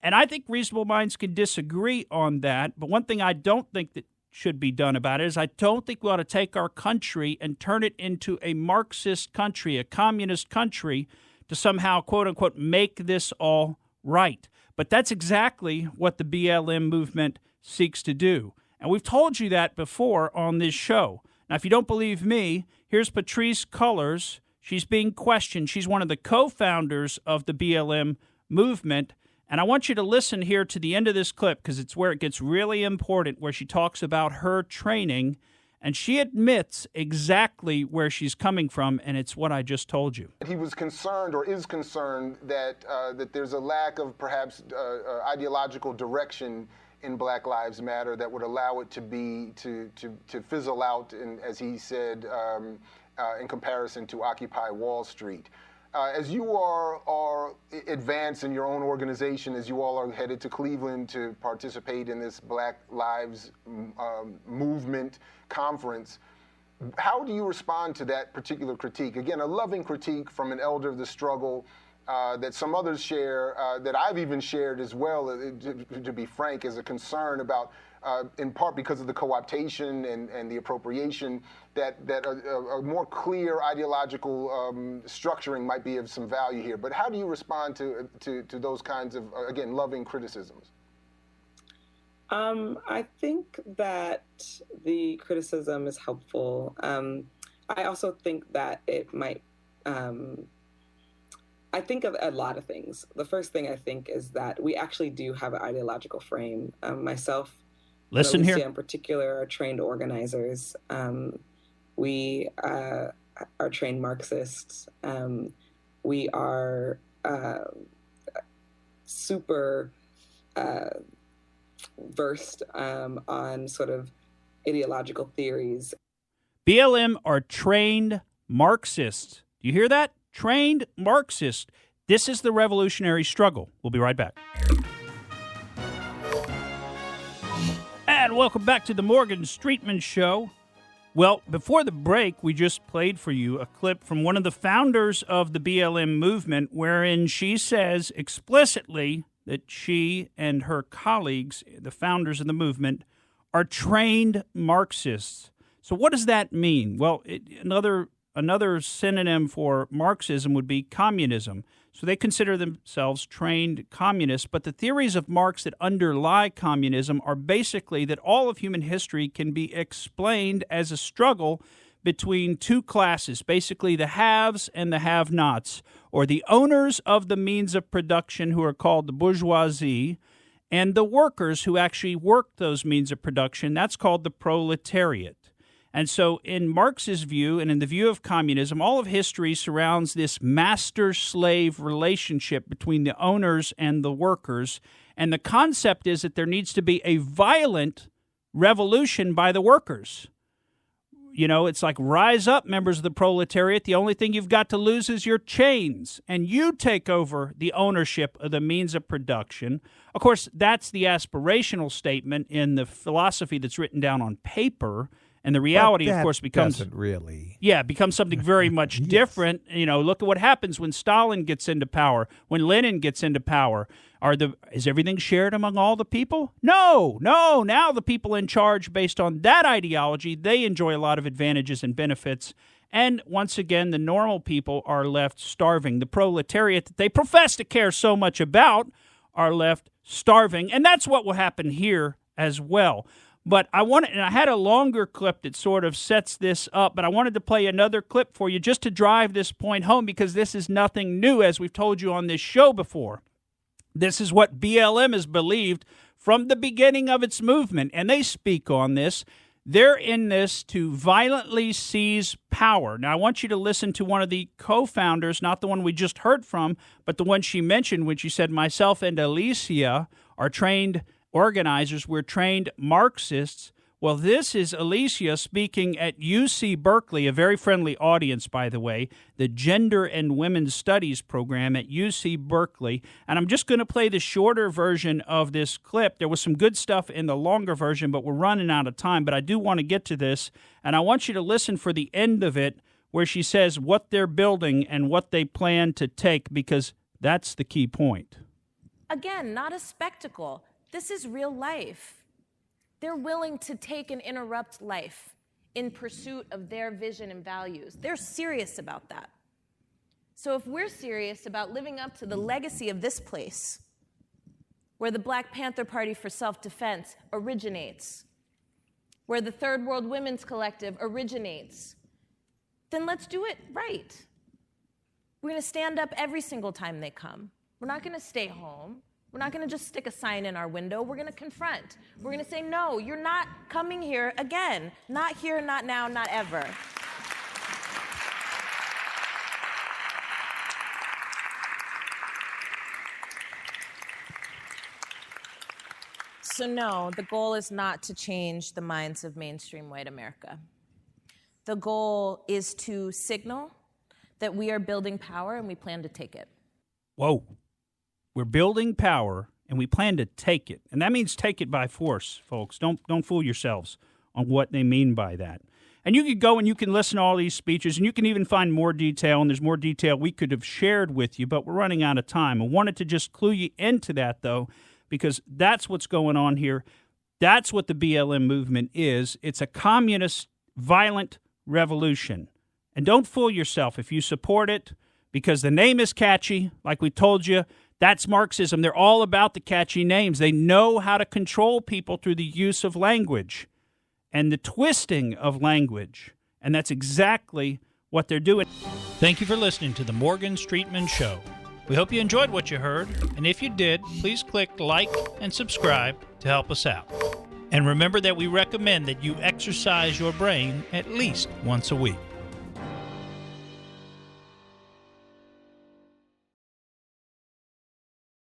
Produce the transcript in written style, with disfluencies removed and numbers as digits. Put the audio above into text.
And I think reasonable minds can disagree on that. But one thing I don't think that should be done about it is I don't think we ought to take our country and turn it into a Marxist country, a communist country, to somehow, quote unquote, make this all right. But that's exactly what the BLM movement seeks to do. And we've told you that before on this show. Now, if you don't believe me, here's Patrisse Cullors. She's being questioned. She's one of the co-founders of the BLM movement. And I want you to listen here to the end of this clip because it's where it gets really important, where she talks about her training. And she admits exactly where she's coming from, and it's what I just told you. He was concerned, or is concerned, that there's a lack of perhaps ideological direction in Black Lives Matter that would allow it to fizzle out, as he said, in comparison to Occupy Wall Street. As you are advanced in your own organization, as you all are headed to Cleveland to participate in this Black Lives Movement conference, how do you respond to that particular critique? Again, a loving critique from an elder of the struggle that some others share, that I've even shared as well, to be frank, as a concern about, in part because of the co-optation and the appropriation, that a more clear ideological structuring might be of some value here. But how do you respond to those kinds of, again, loving criticisms? I think that the criticism is helpful. I also think that it might, I think of a lot of things. The first thing I think is that we actually do have an ideological frame. Myself, listen Alicia here, in particular, are trained organizers. We are trained Marxists. We are super versed on sort of ideological theories. BLM are trained Marxists. Do you hear that? Trained Marxists. This is the revolutionary struggle. We'll be right back. And welcome back to the Morgan Streetman Show. Well, before the break, we just played for you a clip from one of the founders of the BLM movement, wherein she says explicitly that she and her colleagues, the founders of the movement, are trained Marxists. So what does that mean? Well, another synonym for Marxism would be communism. So they consider themselves trained communists, but the theories of Marx that underlie communism are basically that all of human history can be explained as a struggle between two classes, basically the haves and the have-nots, or the owners of the means of production, who are called the bourgeoisie, and the workers who actually work those means of production. That's called the proletariat. And so in Marx's view, and in the view of communism, all of history surrounds this master-slave relationship between the owners and the workers. And the concept is that there needs to be a violent revolution by the workers. You know, it's like, rise up, members of the proletariat. The only thing you've got to lose is your chains, and you take over the ownership of the means of production. Of course, that's the aspirational statement in the philosophy that's written down on paper. And the reality, of course, becomes becomes something very much different. You know, look at what happens when Stalin gets into power, when Lenin gets into power. Is everything shared among all the people? No. Now the people in charge, based on that ideology, they enjoy a lot of advantages and benefits. And once again, the normal people are left starving. The proletariat that they profess to care so much about are left starving. And that's what will happen here as well. But I had a longer clip that sort of sets this up, but I wanted to play another clip for you just to drive this point home, because this is nothing new, as we've told you on this show before. This is what BLM has believed from the beginning of its movement, and they speak on this. They're in this to violently seize power. Now, I want you to listen to one of the co-founders, not the one we just heard from, but the one she mentioned when she said, myself and Alicia are trained organizers, we're trained Marxists. Well, this is Alicia speaking at UC Berkeley, a very friendly audience, by the way, the Gender and Women's Studies program at UC Berkeley. And I'm just going to play the shorter version of this clip. There was some good stuff in the longer version, but we're running out of time. But I do want to get to this, and I want you to listen for the end of it, where she says what they're building and what they plan to take, because that's the key point. Again, not a spectacle. This is real life. They're willing to take and interrupt life in pursuit of their vision and values. They're serious about that. So if we're serious about living up to the legacy of this place, where the Black Panther Party for Self-Defense originates, where the Third World Women's Collective originates, then let's do it right. We're going to stand up every single time they come. We're not going to stay home. We're not going to just stick a sign in our window. We're going to confront. We're going to say, no, you're not coming here again. Not here, not now, not ever. So no, the goal is not to change the minds of mainstream white America. The goal is to signal that we are building power and we plan to take it. Whoa. We're building power and we plan to take it. And that means take it by force, folks. Don't fool yourselves on what they mean by that. And you can go and you can listen to all these speeches, and you can even find more detail, and there's more detail we could have shared with you, but we're running out of time. I wanted to just clue you into that, though, because that's what's going on here. That's what the BLM movement is. It's a communist, violent revolution. And don't fool yourself if you support it, because the name is catchy. Like we told you, that's Marxism. They're all about the catchy names. They know how to control people through the use of language and the twisting of language. And that's exactly what they're doing. Thank you for listening to the Morgan Streetman Show. We hope you enjoyed what you heard, and if you did, please click like and subscribe to help us out. And remember that we recommend that you exercise your brain at least once a week.